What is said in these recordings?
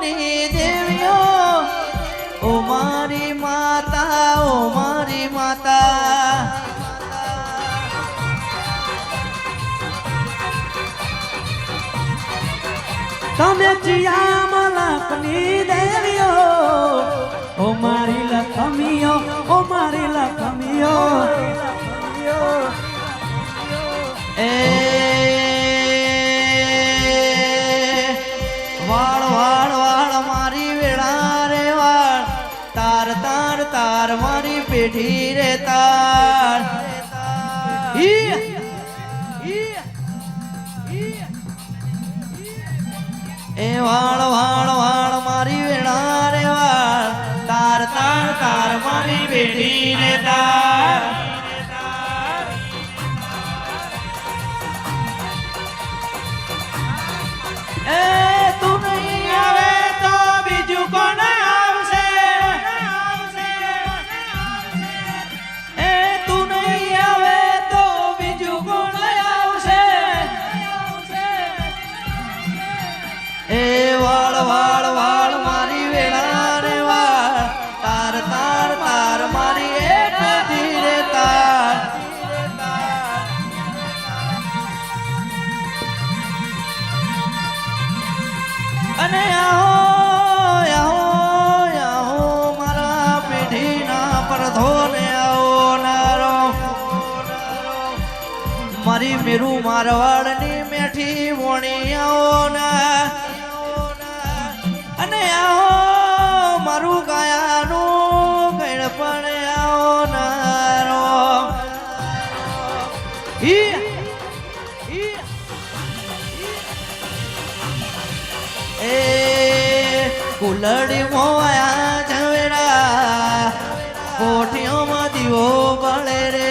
આપની દેવીઓ ઓ મારી માતા ઓ મારી માતા તમે જીયા મલકની દેવીઓ ઓ મારી લખમીઓ ઓ મારી લખમીઓ એ વાળ વાળ વાળ મારી વેળા રે વાળ તાર તાર તાર મારી પેઢી રે તાર એ વાળ વાળ વાળ મારી વેળા રે વાળ તાર તાર તાર મારી પેઢી રે તાર એ તું નહીં આવે તો બીજું કોણ આવશે એ તું નહીં આવે તો બીજું કોણ આવશે એ વાળ વાળ વાળ મારી વેળા રે વાળ તાર તાર તાર મારી એક ધીરે તાર અને આહો આહો આહો મારા પેઢીના પરધોને આવો નારો મારી મેરું મારવાડની મેઠી વણી આવો ના અને આવો મારું ગાયાનું ગણપણ આવો નારો એ કુલડી મોયા ઝવેરા કોઠીઓમાં દીવો બળે રે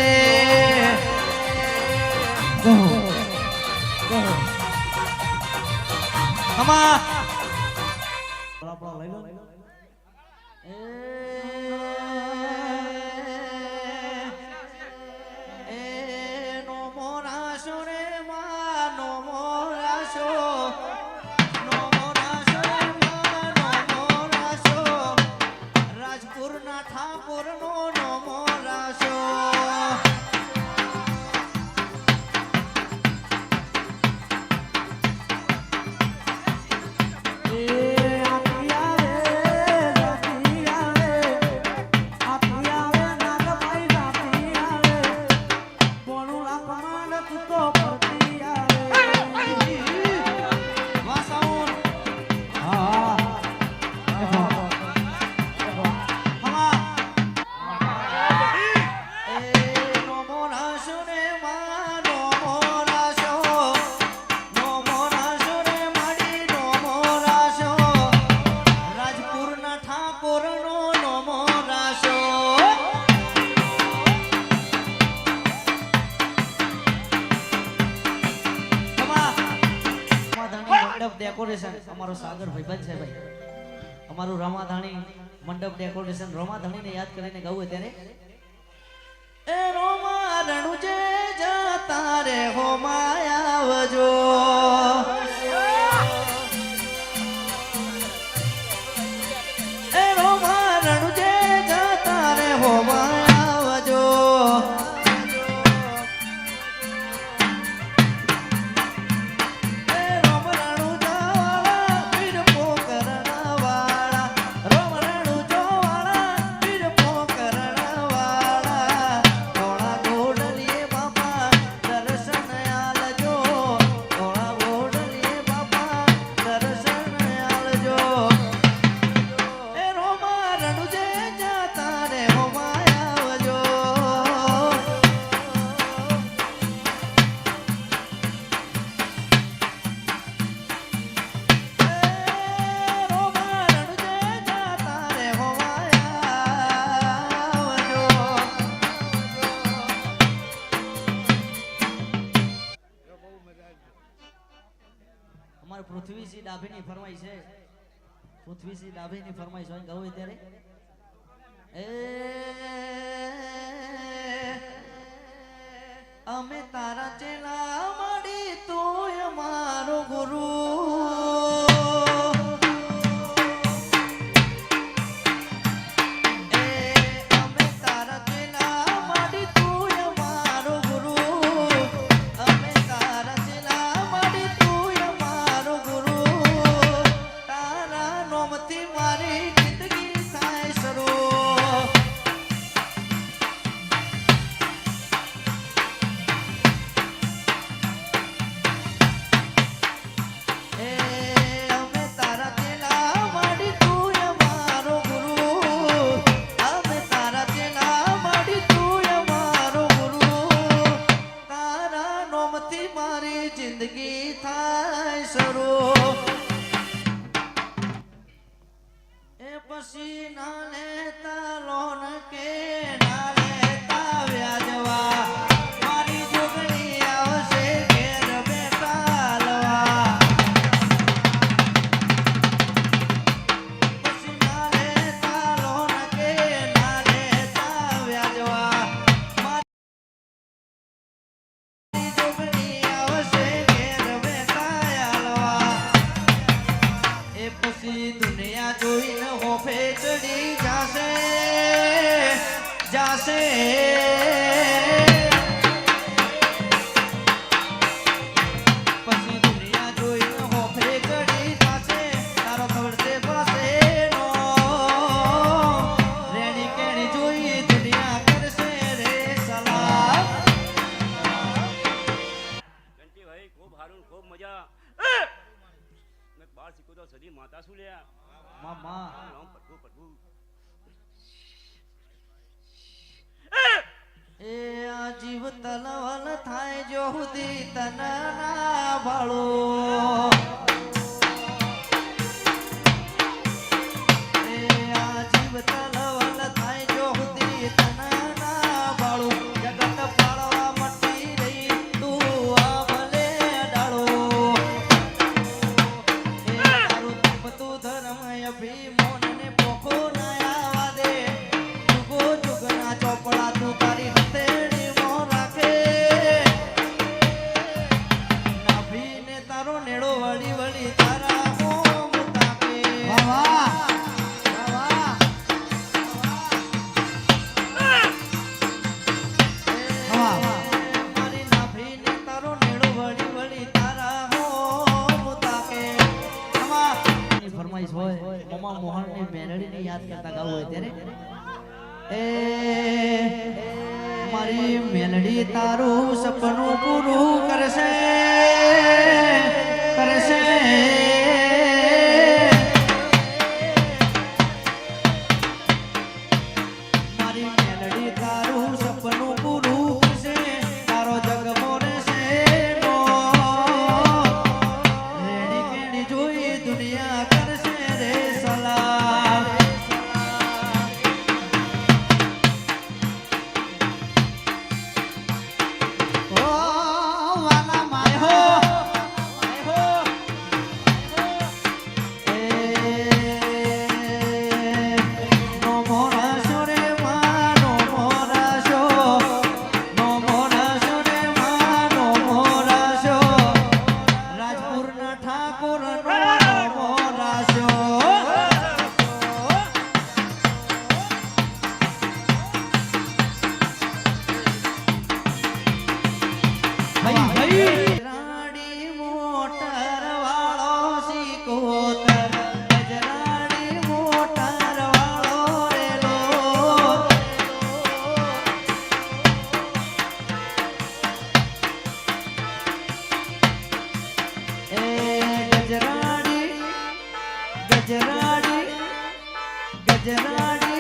અમા ડેકોરેશન અમારો સાગર ભાઈબંધ છે ભાઈ અમારું રમાધાણી મંડપ ડેકોરેશન રમાધાણીને યાદ કરીને ગાવું ત્યારે એ રોમા રણુજે જતા રે હો માયા આવજો એ રોમા રણુજે જતા રે હો માયા આવજો પૃથ્વીસિંહ ડાભીની ફરમાઈ છે પૃથ્વીસિંહ ડાભીની ફરમાઈ છે ગાવું ત્યારે એ અમે તારા ચેલા મળી તું અમારો ગુરુ પછી દુનિયા જોઈને હોફે ચડી જાશે જાશે પછી દુનિયા જોઈને હોફે ચડી જાશે તારો ખબરશે પાસે નો રેણી કેણી જોઈ દુનિયા કરશે રે સલામ ઘંટી ભાઈ ખૂબ સારું ખૂબ મજા મેં બાર શીખો તો સદી માતા શું લ્યા મામા રામ પ્રભુ પ્રભુ એ આ જીવ તલવલ થાય જો હુદી તન ના ભાળો એ આ જીવ તલવલ થાય જો હુદી તન ના ભાળો જગત પાળવા મટી રહી તું આ ભલે ડાળો એ તારું તપતું ધર્મ અભિમોન ને પોખો ના આવા દે જુગો જુગના ચોપડા તું તારી હથેળી મોં રાખે નાભીને તારો નેડો વળી વળી તારા હોમ તાકે મારી નાભીને તારો નેડો વળી વળી તારા હોમ તાકે ની ફરમાઈશ હોય મમા મોહનની મેલડીને યાદ કરતા ગાવું હોય ત્યારે એ મારી મેલડી તારું સપનું પૂરું કરશે કરશે મારી મેલડી તારું સપનું પૂરું કરશે તારો જગ મોરશે નો રેણી કેણી જોઈ દુનિયા કરશે રે સલામ ઓ વાલા માય હો એ નો મોરાશો રે માં નો મોરાશો નો મોરાશો રે માં નો મોરાશો રાજપુરના ઠાકોર નો મોરાશો ગજરાડી મોટર વાળો સિકોતર ગજરાડી મોટર વાળો રેલો એ ગજરાડી ગજરાડી ગજરાડી